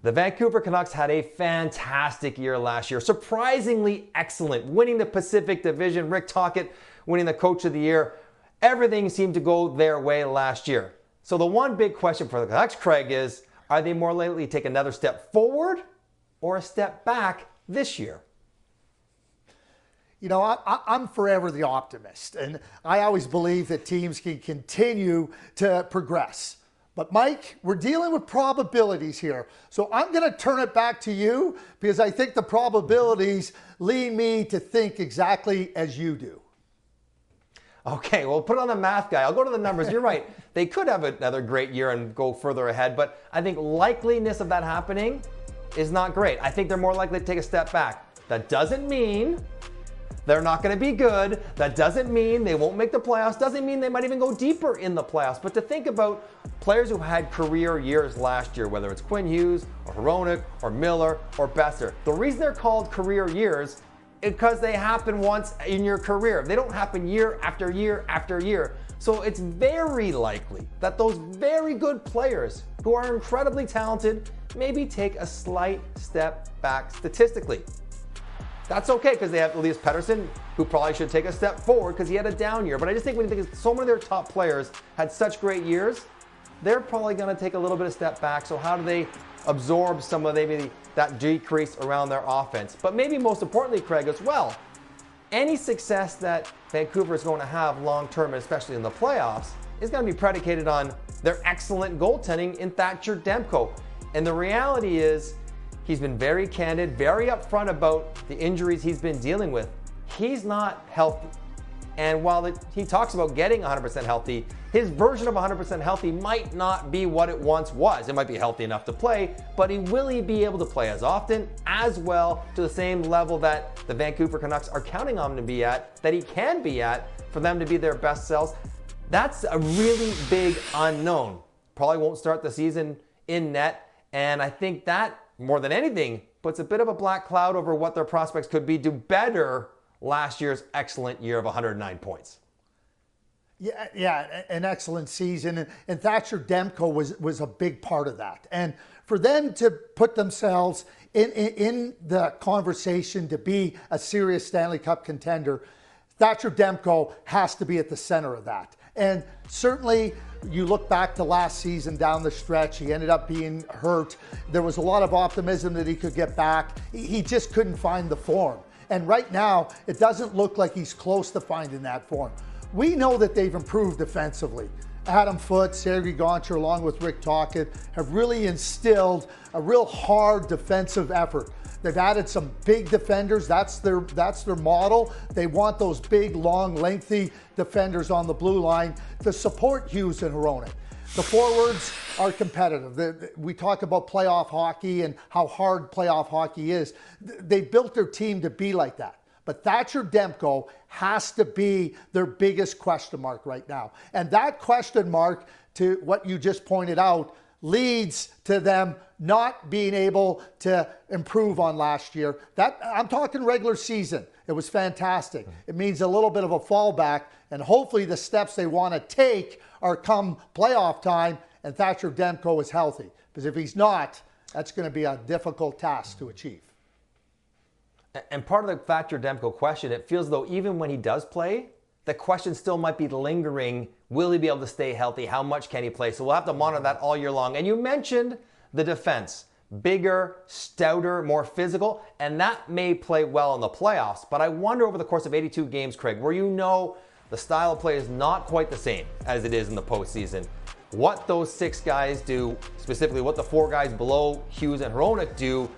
The Vancouver Canucks had a fantastic year last year, surprisingly excellent, winning the Pacific Division, Rick Tocchet winning the Coach of the Year. Everything seemed to go their way last year. So the one big question for the Canucks, Craig, is are they more likely to take another step forward or a step back this year? You know, I'm forever the optimist, and I always believe that teams can continue to progress. But Mike, we're dealing with probabilities here. So I'm going to turn it back to you because I think the probabilities lead me to think exactly as you do. Okay, well, put on the math guy. I'll go to the numbers. You're right. They could have another great year and go further ahead, but I think likeliness of that happening is not great. I think they're more likely to take a step back. That doesn't mean they're not going to be good. That doesn't mean they won't make the playoffs. Doesn't mean they might even go deeper in the playoffs. But to think about players who had career years last year, whether it's Quinn Hughes or Hronek or Miller or Besser, the reason they're called career years is because they happen once in your career. They don't happen year after year after year. So it's very likely that those very good players who are incredibly talented maybe take a slight step back statistically. That's okay because they have Elias Pettersson, who probably should take a step forward because he had a down year. But I just think when you think so many of their top players had such great years, they're probably going to take a little bit of step back. So how do they absorb some of maybe that decrease around their offense? But maybe most importantly, Craig, as well, any success that Vancouver is going to have long term, and especially in the playoffs, is going to be predicated on their excellent goaltending in Thatcher Demco. And the reality is, he's been very candid, very upfront about the injuries he's been dealing with. He's not healthy. And while he talks about getting 100% healthy, his version of 100% healthy might not be what it once was. It might be healthy enough to play, but will he be able to play as often, as well, to the same level that the Vancouver Canucks are counting on him to be at, that he can be at, for them to be their best selves? That's a really big unknown. Probably won't start the season in net, and I think that, more than anything, puts a bit of a black cloud over what their prospects could be to better last year's excellent year of 109 points. Yeah, an excellent season. And Thatcher Demco was a big part of that. And for them to put themselves in the conversation to be a serious Stanley Cup contender, Thatcher Demco has to be at the center of that. And certainly, you look back to last season down the stretch, he ended up being hurt. There was a lot of optimism that he could get back. He just couldn't find the form. And right now, it doesn't look like he's close to finding that form. We know that they've improved defensively. Adam Foote, Sergei Gonchar, along with Rick Tocchet, have really instilled a real hard defensive effort. They've added some big defenders. That's their model. They want those big, long, lengthy defenders on the blue line to support Hughes and Hronek. The forwards are competitive. We talk about playoff hockey and how hard playoff hockey is. They built their team to be like that. But Thatcher Demco has to be their biggest question mark right now. And that question mark, to what you just pointed out, leads to them not being able to improve on last year. That, I'm talking regular season. It was fantastic. It means a little bit of a fallback, and hopefully the steps they want to take are come playoff time and Thatcher Demco is healthy. Because if he's not, that's going to be a difficult task to achieve. And part of the Thatcher Demco question, it feels though even when he does play, the question still might be lingering. Will he be able to stay healthy? How much can he play? So we'll have to monitor that all year long. And you mentioned the defense. Bigger, stouter, more physical, and that may play well in the playoffs. But I wonder over the course of 82 games, Craig, where you know the style of play is not quite the same as it is in the postseason, what those 6 guys do, specifically what the 4 guys below Hughes and Hronek do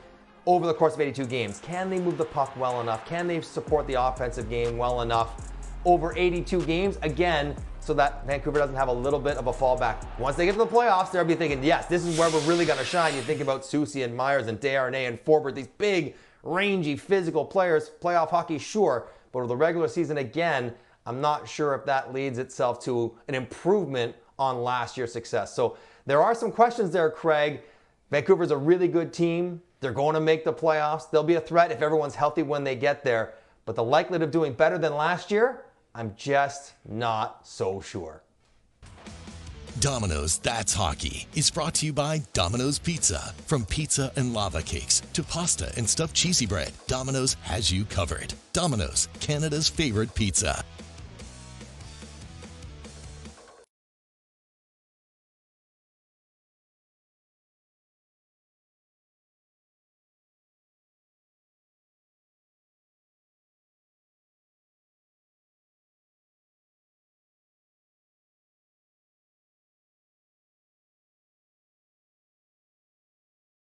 over the course of 82 games. Can they move the puck well enough? Can they support the offensive game well enough over 82 games? Again, so that Vancouver doesn't have a little bit of a fallback. Once they get to the playoffs, they'll be thinking, yes, this is where we're really going to shine. You think about Soucy and Myers and Desharnais and Forbort, these big, rangy, physical players. Playoff hockey, sure. But over the regular season, again, I'm not sure if that leads itself to an improvement on last year's success. So there are some questions there, Craig. Vancouver's a really good team. They're going to make the playoffs. They'll be a threat if everyone's healthy when they get there. But the likelihood of doing better than last year, I'm just not so sure. Domino's That's Hockey is brought to you by Domino's Pizza. From pizza and lava cakes to pasta and stuffed cheesy bread, Domino's has you covered. Domino's, Canada's favorite pizza.